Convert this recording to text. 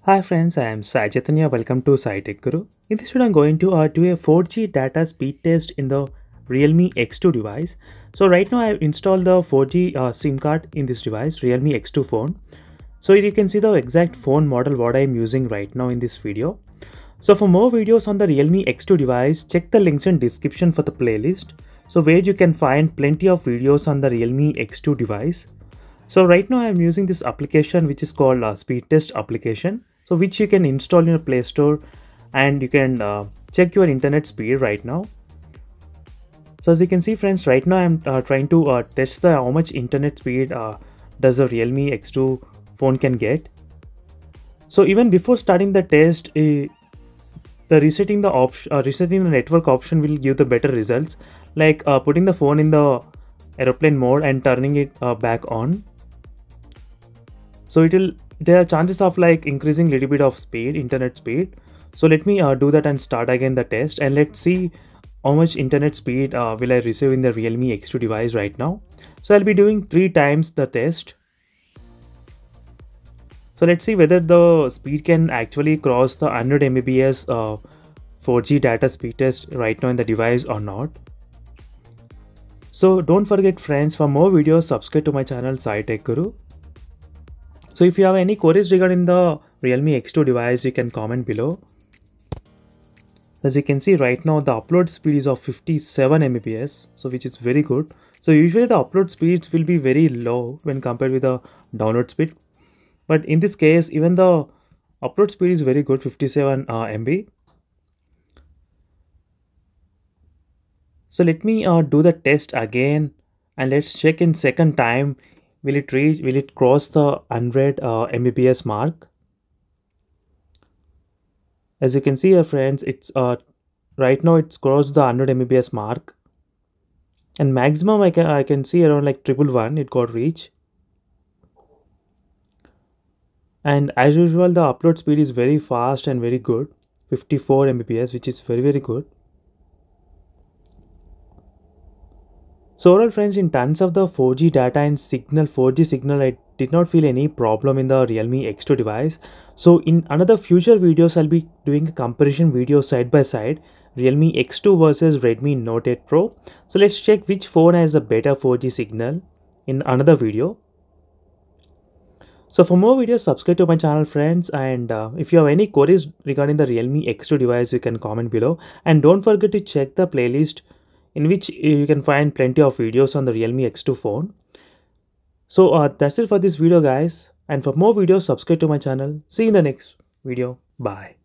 Hi friends, I am Sai Chaitanya. Welcome to Sai Tech Guru. In this video, I'm going to do a 4G data speed test in the Realme X2 device. So right now, I've installed the 4G SIM card in this device, Realme X2 phone. So you can see the exact phone model what I am using right now in this video. So for more videos on the Realme X2 device, check the links in description for the playlist. So where you can find plenty of videos on the Realme X2 device. So right now I'm using this application which is called speed test application. So which you can install in your Play Store and you can check your internet speed right now. So as you can see friends, right now I'm trying to test the how much internet speed does the Realme X2 phone can get. So even before starting the test, the resetting the network option will give the better results, like putting the phone in the aeroplane mode and turning it back on. So there are chances of like increasing little bit of speed, internet speed. So let me do that and start again the test, and let's see how much internet speed will I receive in the Realme X2 device right now. So I'll be doing 3 times the test. So let's see whether the speed can actually cross the 100 Mbps 4G data speed test right now in the device or not. So don't forget friends, for more videos subscribe to my channel Sai Tech Guru. So if you have any queries regarding the Realme X2 device, you can comment below. As you can see right now, the upload speed is of 57 Mbps, so which is very good. So usually the upload speeds will be very low when compared with the download speed. But in this case, even the upload speed is very good, 57 MB. So let me do the test again and let's check in second time. Will it cross the 100 Mbps mark? As you can see here friends, it's right now it's crossed the 100 Mbps mark, and maximum I can see around like 111 it got reached. And as usual, the upload speed is very fast and very good, 54 Mbps, which is very good. So overall friends, in terms of the 4G data and 4G signal, I did not feel any problem in the Realme X2 device. So in another future videos, I'll be doing a comparison video side by side, Realme X2 versus Redmi Note 8 Pro. So let's check which phone has a better 4G signal in another video. So for more videos, subscribe to my channel friends, and if you have any queries regarding the Realme X2 device, you can comment below, and don't forget to check the playlist in which you can find plenty of videos on the Realme X2 phone. So that's it for this video guys, and for more videos subscribe to my channel. See you in the next video. Bye.